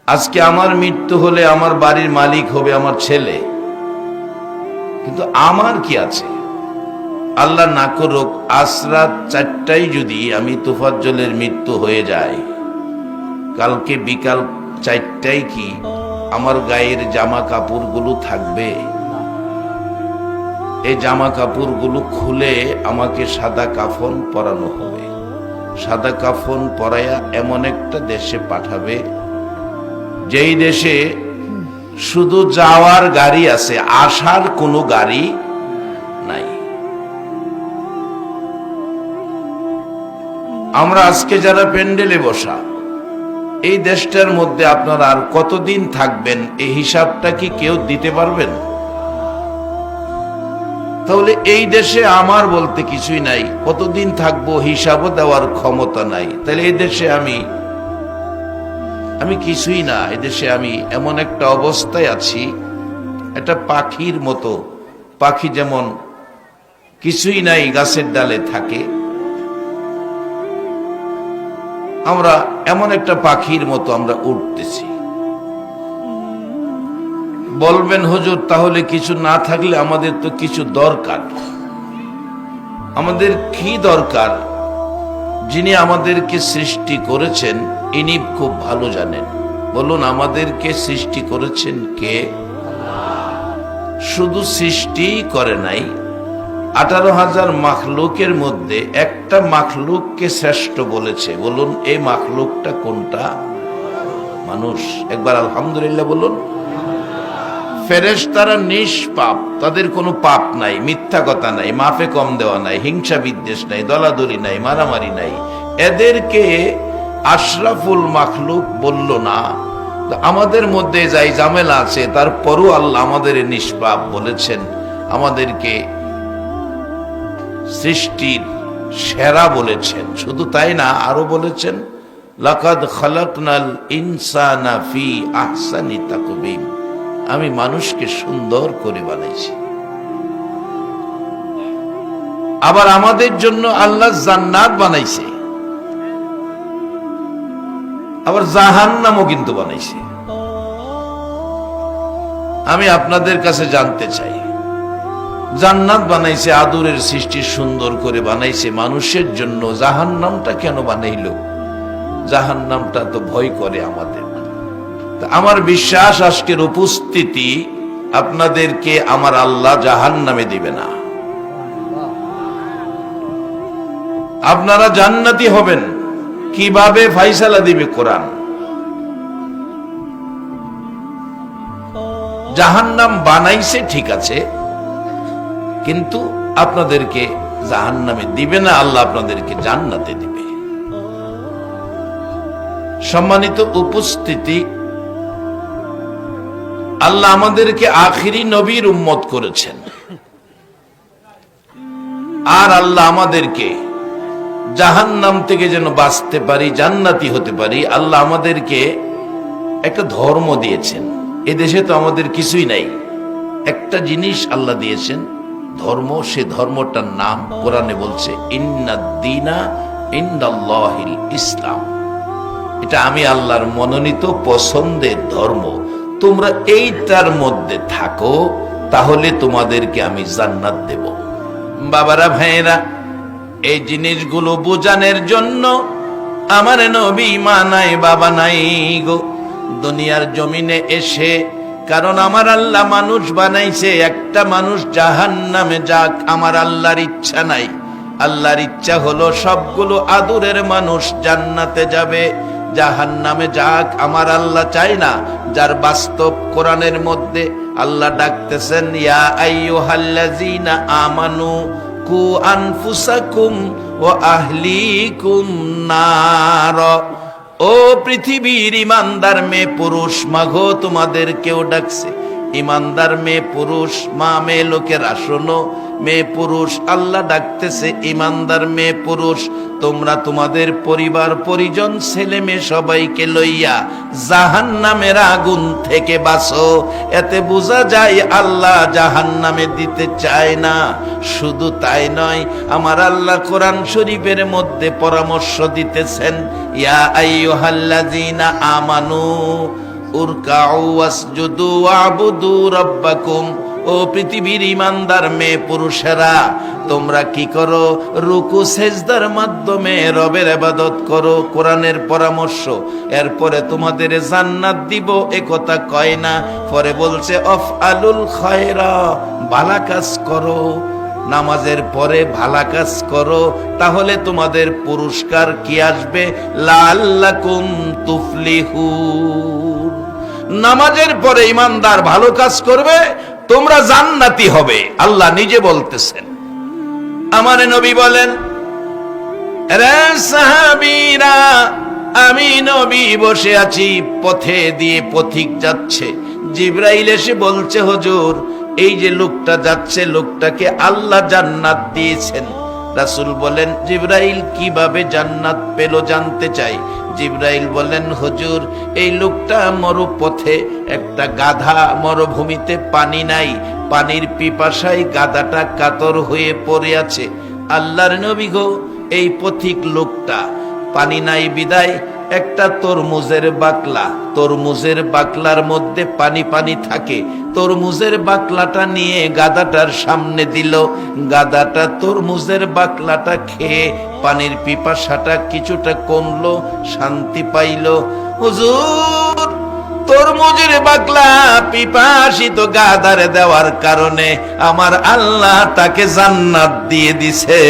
আজকে আমার মৃত্যু হলে আমার বাড়ির মালিক হবে আমার ছেলে, কিন্তু আমার কি আছে? আল্লাহ না করুক আজ রাত 4টায় যদি আমি তোফাজ্জলের মৃত্যু হয়ে যায়, কালকে বিকাল 4টায় কি আমার গায়ের জামা কাপড়গুলো থাকবে? এই জামা কাপড়গুলো খুলে আমাকে সাদা কাফন পরানো হবে। সাদা কাফন পরাইয়া এমন একটা দেশে পাঠাবে, যেই দেশে শুধু যাওয়ার গাড়ি আছে, আসার কোনো গাড়ি নাই। আমরা আজকে যারা প্যান্ডেলে বসা, এই দেশটার মধ্যে আপনারা আর কতদিন থাকবেন এই হিসাবটা কি কেউ দিতে পারবেন? তাহলে এই দেশে আমার বলতে কিছুই নাই, কতদিন থাকবো হিসাবও দেওয়ার ক্ষমতা নাই। তাহলে এই দেশে আমি কিছুই না। এই দেশে আমি এমন একটা অবস্থায় আছি, একটা পাখির মতো। পাখি যেমন কিছুই নাই, গাছের ডালে থাকে, আমরা এমন একটা পাখির মতো আমরা উঠতেছি। বলবেন হুজুর তাহলে কিছু না থাকলে আমাদের তো কিছু দরকার। আমাদের কি দরকার? যিনি আমাদেরকে সৃষ্টি করেছেন ইনি খুব ভালো জানেন। বলুন, আমাদেরকে সৃষ্টি করেছেন কে? শুধু সৃষ্টি করে নাই, 18,000 মাখলুকের মধ্যে একটা মাখলুককে শ্রেষ্ঠ বলেছে। বলুন এই মাখলুকটা কোনটা? মানুষ। একবার আলহামদুলিল্লাহ বলুন। ফেরেশতারা নিষ্পাপ, তাদের কোনো পাপ নাই, মিথ্যা কথা নাই, মাফে কম দেওয়া নাই, হিংসা বিদ্বেষ নাই, দলাদলি নাই, মারামারি নাই। এদেরকে আশরাফুল মাখলুক বলল না। আমাদের মধ্যে যাই ঝামেলা আছে, তারপরও আল্লাহ আমাদের নিষ্পাপ বলেছেন, আমাদেরকে সৃষ্টির সেরা বলেছেন। শুধু তাই না, আরো বলেছেন লাকাদ খালাকনাল ইনসানা ফি আহসানি তাকবীম, আমি মানুষকে সুন্দর করে বানাইছি। আবার আমাদের জন্য আল্লাহ জান্নাত বানাইছে, আবার জাহান্নামও কিন্তু বানাইছে। আমি আপনাদের কাছে জানতে চাই, জান্নাত বানাইছে, আদরের সৃষ্টি সুন্দর করে বানাইছে মানুষের জন্য, জাহান্নামটা কেন বানাইল? জাহান্নামটা তো ভয় করে আমাদের। আমার বিশ্বাস আজকের উপস্থিতি আপনাদেরকে আমার আল্লাহ জাহান্নামে দিবে না, আপনারা জান্নাতি হবেন। কিভাবে ফাইসালা দিবে কোরআন। জাহান্নাম বানাইছে ঠিক আছে, কিন্তু আপনাদেরকে জাহান্নামে দিবে না, আল্লাহ আপনাদেরকে জান্নাতে দিবে। সম্মানিত উপস্থিতি, আল্লাহ আমাদেরকে আখিরি নবীর উম্মত করেছেন, আর আল্লাহ আমাদেরকে জাহান্নাম থেকে যেন বাঁচতে পারি, জান্নাতি হতে পারি, আল্লাহ আমাদেরকে একটা ধর্ম দিয়েছেন। এ দেশে তো আমাদের কিছুই নাই, একটা জিনিস আল্লাহ দিয়েছেন, ধর্ম। সে ধর্মটার নাম কোরআনে বলছে ইন্নাদ-দীনা ইনদাল্লাহিল ইসলাম। এটা আমি আল্লাহর মনোনীত পছন্দের ধর্ম। তোমরা এইটার মধ্যে থাকো, তাহলে তোমাদেরকে আমি জান্নাত দেব। বাবারা, ভাইয়েরা, এই জিনিসগুলো বোঝানোর জন্য আমার নবী মা নাই বাবা নাই গো দুনিয়ার জমিনে এসে। কারণ আমার আল্লাহ মানুষ বানাইছে, একটা মানুষ জাহান্নামে যাক আমার আল্লাহর ইচ্ছা নাই। আল্লাহর ইচ্ছা হলো সবগুলো আদরের মানুষ জান্নাতে যাবে, জাহান্নামে যাক আমার আল্লাহ চায় না। যার বাস্তব কোরআনের মধ্যে আল্লাহ ডাকতেছেন, ইয়া আইয়ুহাল্লাযীনা আমানু কু আনফুসাকুম ওয়া আহলিকুম নার। ও পৃথিবীর ইমানদার মেয়ে পুরুষ, মাগো তোমাদের কেউ ডাকছে। ইমানদার মেয়ে পুরুষ, মা মেয়ে লোকেরা শোনো, মেয়ে পুরুষ আল্লাহ ডাকতেছে, ইমানদার মেয়ে পুরুষ তোমরা তোমাদের পরিবার পরিজন ছেলে মেয়ে সবাইকে লইয়া জাহান্নামের আগুন থেকে বাঁচো। এতে বোঝা যায় আল্লাহ জাহান্নামে দিতে চায় না। শুধু তাই নয়, আমার আল্লাহ কোরআন শরীফের মধ্যে পরামর্শ দিতেছেন, ইয়া আইয়ুহাল্লাযীনা আমানু উরকাউ ওয়াসজুদু ওয়াবুদু রাব্বাকুম। ও পৃথিবীর ইমানদার মেয়ে পুরুষেরা, তোমরা কি করো? রুকু সেজদার মাধ্যমে রবের ইবাদত করো। কোরআনের পরামর্শ। এরপরে তোমাদের জান্নাত দিব এ কথা কয় না, পরে বলছে অফআলুল খায়রা, ভালো কাজ করো। নামাজের পরে ভালো কাজ করো, তাহলে তোমাদের পুরস্কার কি আসবে? লাআল্লাকুম তুফলিহুন। নামাজের পরে ইমানদার ভালো কাজ করবে, তোমরা জান্নাতি হবে। আল্লাহ নিজে বলতেছেন। আমার নবী বলেন, রে সাহাবীরা, আমি নবী বসে আছি, পথে দিয়ে পথিক যাচ্ছে। জিবরাইল এসে বলছে, হুজুর এই যে লোকটা যাচ্ছে, লোকটাকে আল্লাহ জান্নাত দিয়েছেন। রাসূল বলেন, জিবরাইল কিভাবে জান্নাত পেল জানতে চাই। জিবরাইল বলেন, হুজুর এই লোকটা মরুপথে, একটা গাধা, মরুভূমিতে পানি নাই, পানির পিপাসায় গাধাটা কাতর হয়ে পড়ে আছে। আল্লাহর নবী গো, এই পথিক লোকটা পানি নাই বিদায় একটা তরমুজের বাকলা, তরমুজের বাকলার মধ্যে পানি পানি থাকে, তরমুজের বাকলাটা নিয়ে গাধাটার সামনে দিল। গাধাটা তরমুজের বাকলাটা খেয়ে পানির পিপাসাটা কিছুটা কমলো, শান্তি পাইল। হুজুর তরমুজের বাকলা পিপাসিত গাধারে দেওয়ার কারণে আমার আল্লাহ তাকে জান্নাত দিয়ে দিছে।